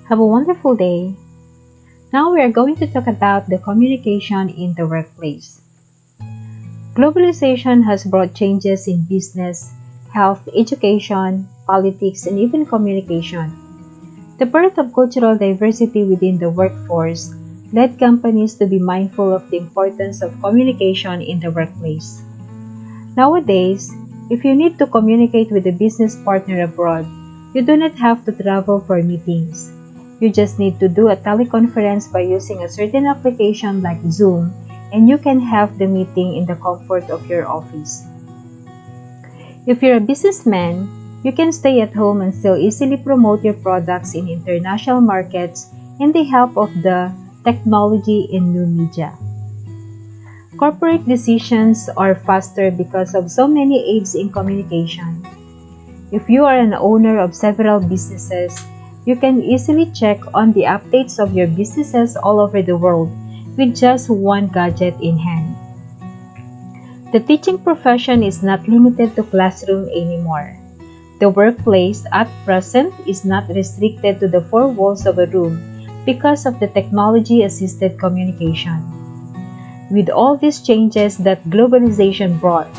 Have a wonderful day. Now we are going to talk about the communication in the workplace. Globalization has brought changes in business, health, education, politics, and even communication. The birth of cultural diversity within the workforce led companies to be mindful of the importance of communication in the workplace. Nowadays, if you need to communicate with a business partner abroad, you do not have to travel for meetings. You just need to do a teleconference by using a certain application like Zoom, and you can have the meeting in the comfort of your office. If you're a businessman, you can stay at home and still easily promote your products in international markets in the help of the technology in new media. Corporate decisions are faster because of so many aids in communication. If you are an owner of several businesses, you can easily check on the updates of your businesses all over the world with just one gadget in hand. The teaching profession is not limited to classroom anymore. The workplace at present is not restricted to the four walls of a room because of the technology-assisted communication. With all these changes that globalization brought,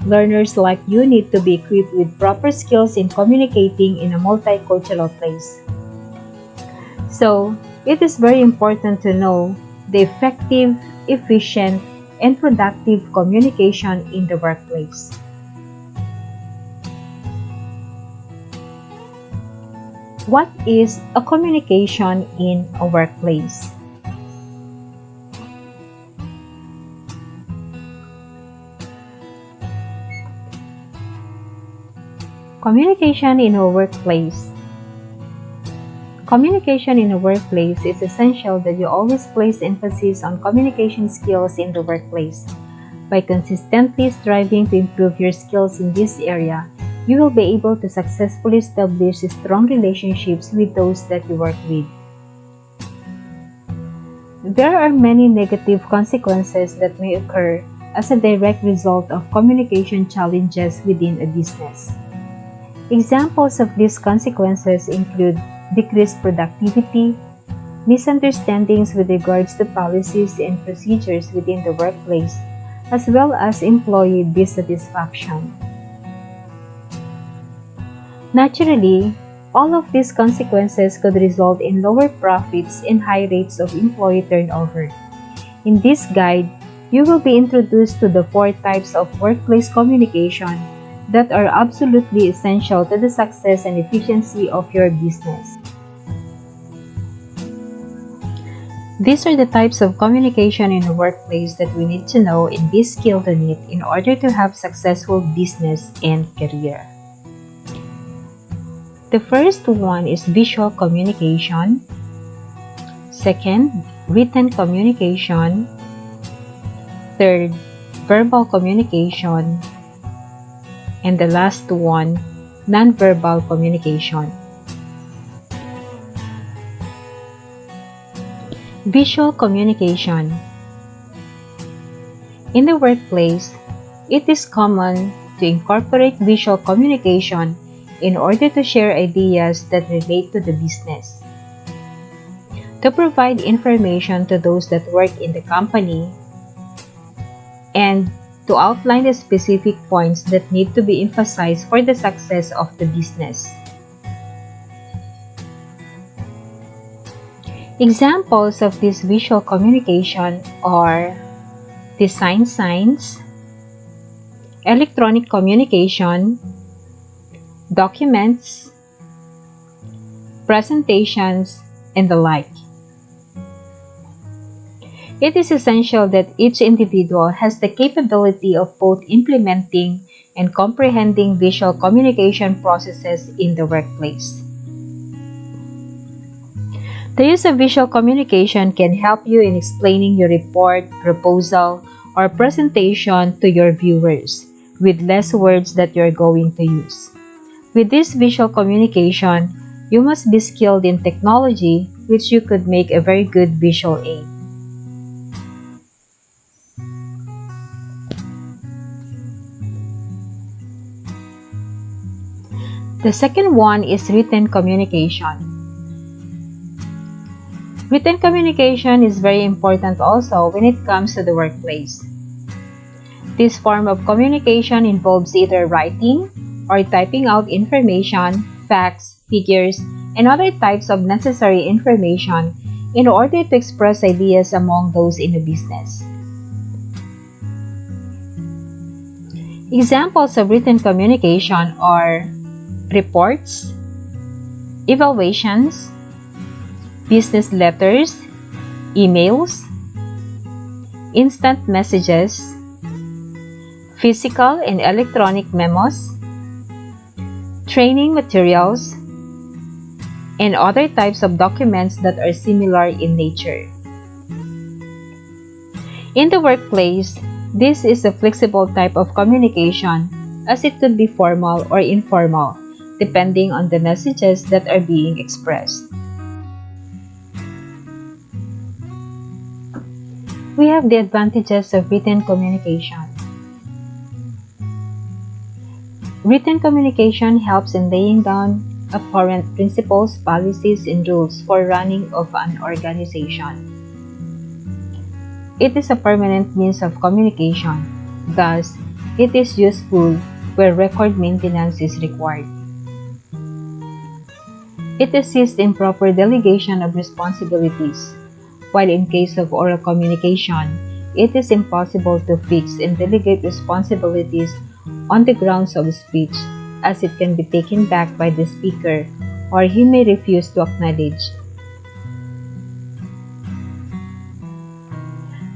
learners like you need to be equipped with proper skills in communicating in a multicultural place. So, it is very important to know the effective, efficient, and productive communication in the workplace. What is a communication in a workplace? Communication in a workplace. Communication in a workplace is essential that you always place emphasis on communication skills in the workplace. By consistently striving to improve your skills in this area, you will be able to successfully establish strong relationships with those that you work with. There are many negative consequences that may occur as a direct result of communication challenges within a business. Examples of these consequences include decreased productivity, misunderstandings with regards to policies and procedures within the workplace, as well as employee dissatisfaction. Naturally, all of these consequences could result in lower profits and high rates of employee turnover. In this guide, you will be introduced to the four types of workplace communication that are absolutely essential to the success and efficiency of your business. These are the types of communication in a workplace that we need to know and be skilled in it in order to have successful business and career. The first one is visual communication. Second, written communication. Third, verbal communication. And the last one, nonverbal communication. Visual communication. In the workplace, it is common to incorporate visual communication in order to share ideas that relate to the business, to provide information to those that work in the company, and to outline the specific points that need to be emphasized for the success of the business. Examples of this visual communication are design signs, electronic communication, documents, presentations, and the like. It is essential that each individual has the capability of both implementing and comprehending visual communication processes in the workplace. The use of visual communication can help you in explaining your report, proposal, or presentation to your viewers with less words that you're going to use. With this visual communication, you must be skilled in technology, which you could make a very good visual aid. The second one is written communication. Written communication is very important also when it comes to the workplace. This form of communication involves either writing or typing out information, facts, figures, and other types of necessary information in order to express ideas among those in the business. Examples of written communication are reports, evaluations, business letters, emails, instant messages, physical and electronic memos, training materials, and other types of documents that are similar in nature. In the workplace, this is a flexible type of communication as it could be formal or informal, depending on the messages that are being expressed. We have the advantages of written communication. Written communication helps in laying down apparent principles, policies, and rules for running of an organization. It is a permanent means of communication, thus, it is useful where record maintenance is required. It assists in proper delegation of responsibilities, while in case of oral communication, it is impossible to fix and delegate responsibilities on the grounds of speech, as it can be taken back by the speaker or he may refuse to acknowledge.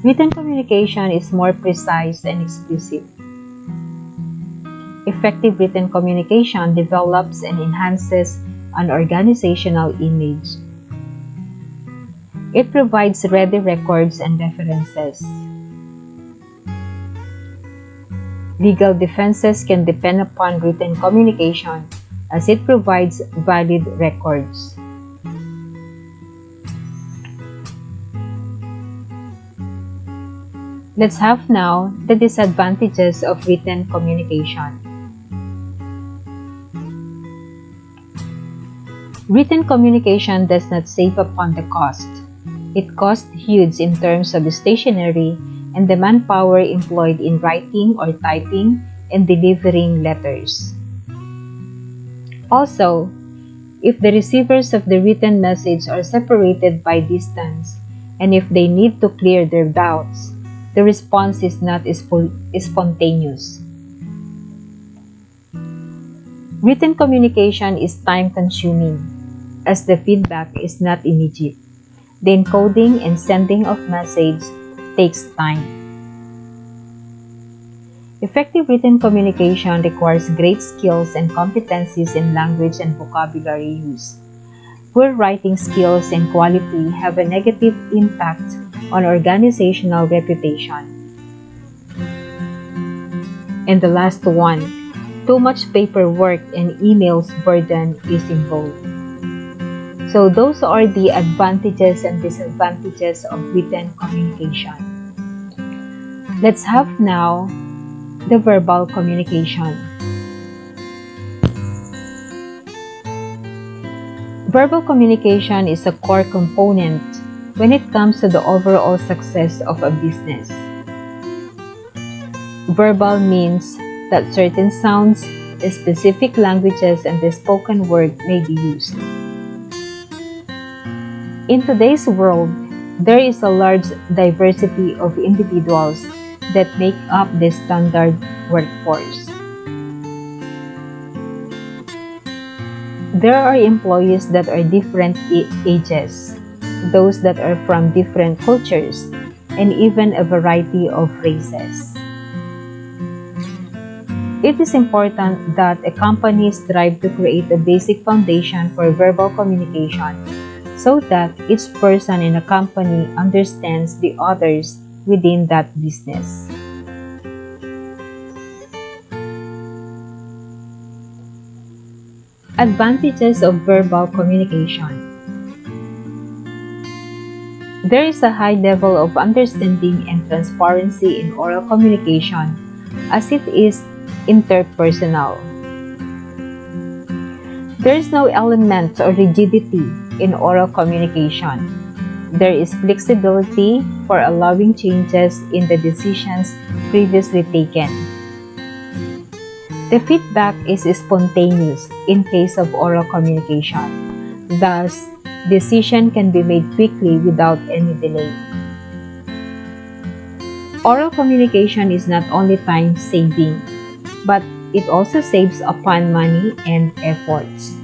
Written communication is more precise and explicit. Effective written communication develops and enhances an organizational image. It provides ready records and references. Legal defenses can depend upon written communication as it provides valid records. Let's have now the disadvantages of written communication. Written communication does not save upon the cost. It costs huge in terms of stationery and the manpower employed in writing or typing and delivering letters. Also, if the receivers of the written message are separated by distance and if they need to clear their doubts, the response is not spontaneous. Written communication is time-consuming, as the feedback is not immediate. The encoding and sending of message takes time. Effective written communication requires great skills and competencies in language and vocabulary use. Poor writing skills and quality have a negative impact on organizational reputation. And the last one, too much paperwork and emails burden is involved. So those are the advantages and disadvantages of written communication. Let's have now the verbal communication. Verbal communication is a core component when it comes to the overall success of a business. Verbal means that certain sounds, specific languages, and the spoken word may be used. In today's world, there is a large diversity of individuals that make up the standard workforce. There are employees that are different ages, those that are from different cultures, and even a variety of races. It is important that a company strive to create a basic foundation for verbal communication so that each person in a company understands the others within that business. Advantages of verbal communication. There is a high level of understanding and transparency in oral communication as it is interpersonal. There is no element or rigidity in oral communication. There is flexibility for allowing changes in the decisions previously taken. The feedback is spontaneous in case of oral communication. Thus, decision can be made quickly without any delay. Oral communication is not only time-saving, but it also saves upon money and efforts.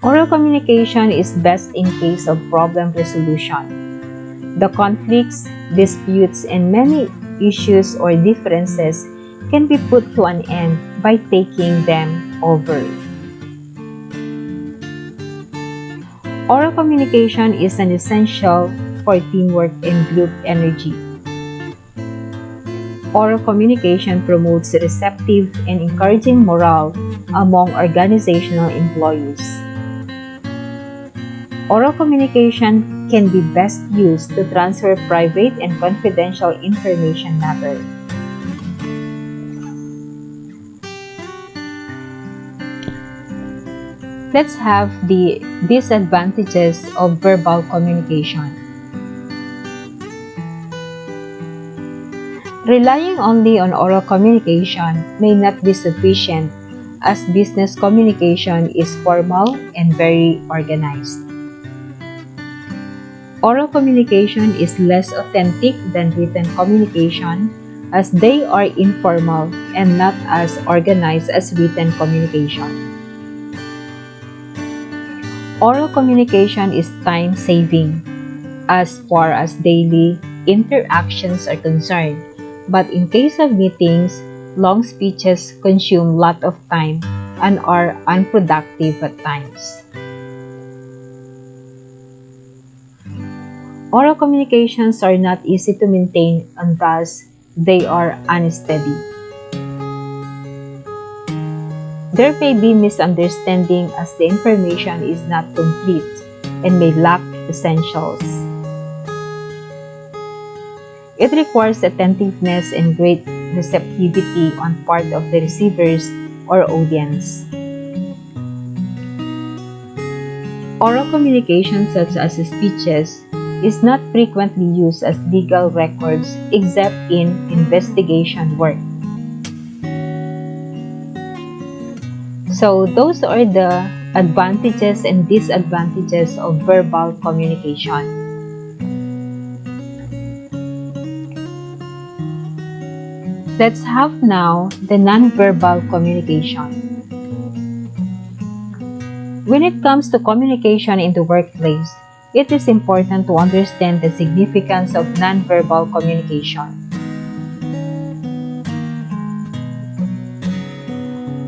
Oral communication is best in case of problem resolution. The conflicts, disputes, and many issues or differences can be put to an end by taking them over. Oral communication is an essential for teamwork and group energy. Oral communication promotes receptive and encouraging morale among organizational employees. Oral communication can be best used to transfer private and confidential information matter. Let's have the disadvantages of verbal communication. Relying only on oral communication may not be sufficient, as business communication is formal and very organized. Oral communication is less authentic than written communication, as they are informal and not as organized as written communication. Oral communication is time-saving as far as daily interactions are concerned, but in case of meetings, long speeches consume a lot of time and are unproductive at times. Oral communications are not easy to maintain and thus they are unsteady. There may be misunderstanding as the information is not complete and may lack essentials. It requires attentiveness and great receptivity on part of the receivers or audience. Oral communication such as speeches is not frequently used as legal records except in investigation work. So those are the advantages and disadvantages of verbal communication. Let's have now the non-verbal communication. When it comes to communication in the workplace, it is important to understand the significance of non-verbal communication.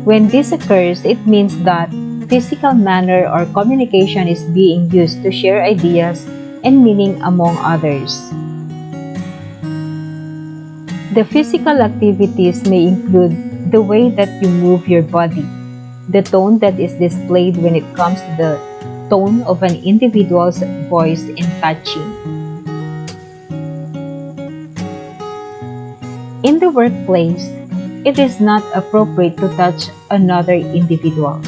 When this occurs, it means that physical manner or communication is being used to share ideas and meaning among others. The physical activities may include the way that you move your body, the tone that is displayed when it comes to the tone of an individual's voice and touching. In the workplace, it is not appropriate to touch another individual,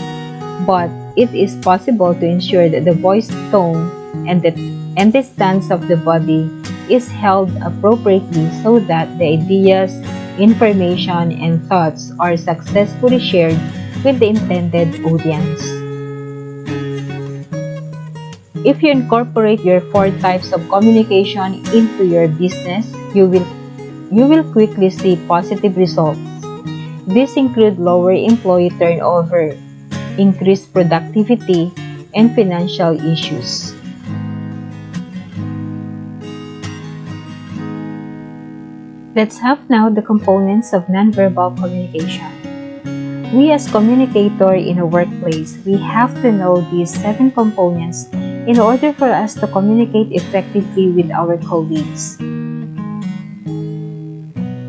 but it is possible to ensure that the voice tone and the stance of the body is held appropriately so that the ideas, information, and thoughts are successfully shared with the intended audience. If you incorporate your 4 types of communication into your business, you will quickly see positive results. These include lower employee turnover, increased productivity, and financial issues. Let's have now the components of nonverbal communication. We as communicator in a workplace, we have to know these 7 components in order for us to communicate effectively with our colleagues.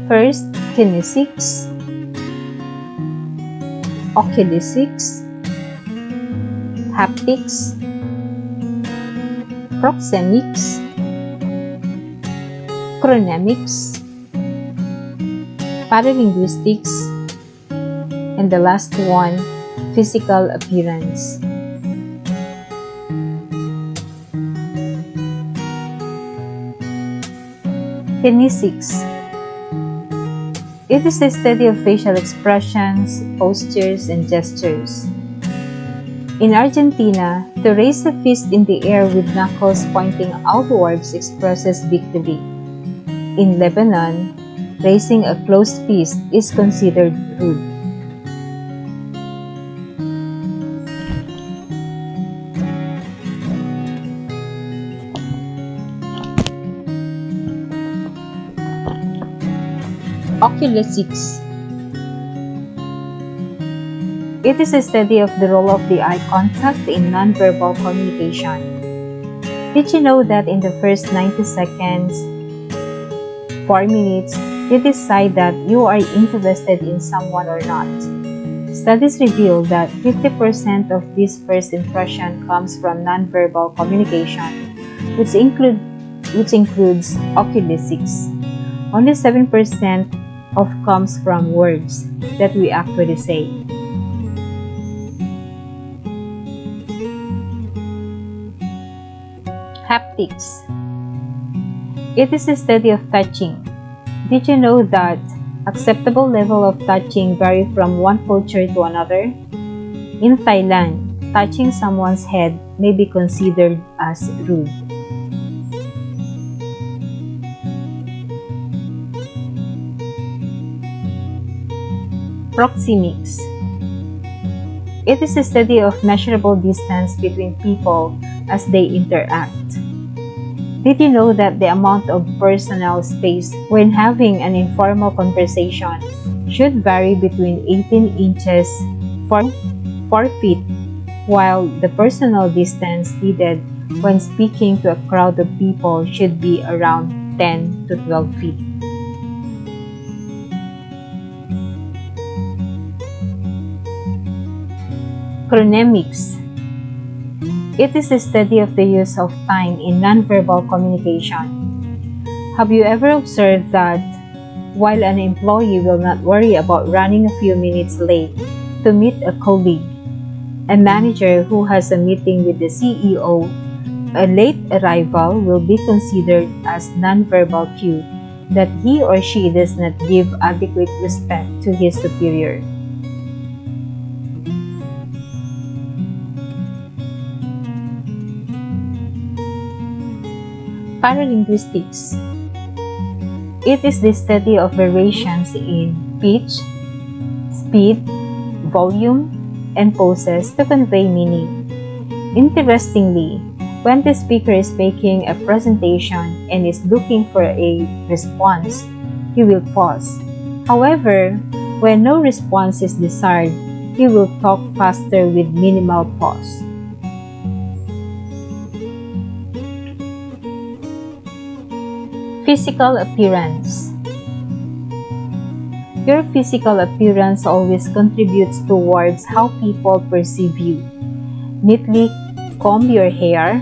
First, kinesics, oculesics, haptics, proxemics, chronemics, paralinguistics, and the last one, physical appearance. Kinesics. It is the study of facial expressions, postures, and gestures. In Argentina, to raise a fist in the air with knuckles pointing outwards expresses victory. In Lebanon, raising a closed fist is considered rude. Oculesics. It is a study of the role of the eye contact in nonverbal communication. Did you know that in the first 90 seconds, 4 minutes, you decide that you are interested in someone or not? Studies reveal that 50% of this first impression comes from nonverbal communication, which includes oculesics. Only 7% comes from words that we actually say. Haptics. It is the study of touching. Did you know that acceptable level of touching vary from one culture to another? In Thailand, touching someone's head may be considered as rude. Proxemics. It is a study of measurable distance between people as they interact. Did you know that the amount of personal space when having an informal conversation should vary between 18 inches to 4 feet, while the personal distance needed when speaking to a crowd of people should be around 10 to 12 feet? Chronemics. It is the study of the use of time in nonverbal communication. Have you ever observed that while an employee will not worry about running a few minutes late to meet a colleague, a manager who has a meeting with the CEO, a late arrival will be considered as nonverbal cue that he or she does not give adequate respect to his superior. Paralinguistics. It is the study of variations in pitch, speed, volume, and poses to convey meaning. Interestingly, when the speaker is making a presentation and is looking for a response, he will pause. However, when no response is desired, he will talk faster with minimal pause. Physical appearance. Your physical appearance always contributes towards how people perceive you. Neatly comb your hair,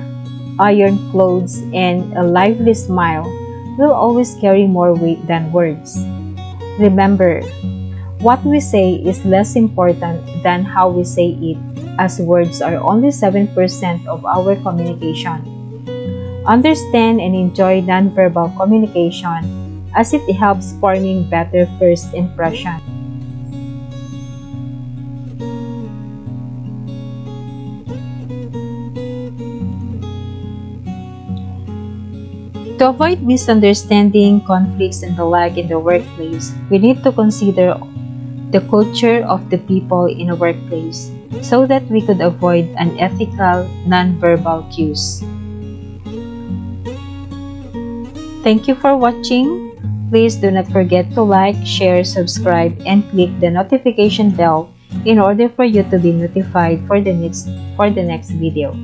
iron clothes, and a lively smile will always carry more weight than words. Remember, what we say is less important than how we say it, as words are only 7% of our communication. Understand and enjoy nonverbal communication as it helps forming better first impression. To avoid misunderstanding, conflicts, and the like in the workplace, we need to consider the culture of the people in a workplace so that we could avoid unethical nonverbal cues. Thank you for watching. Please do not forget to like, share, subscribe, and click the notification bell in order for you to be notified for the next video.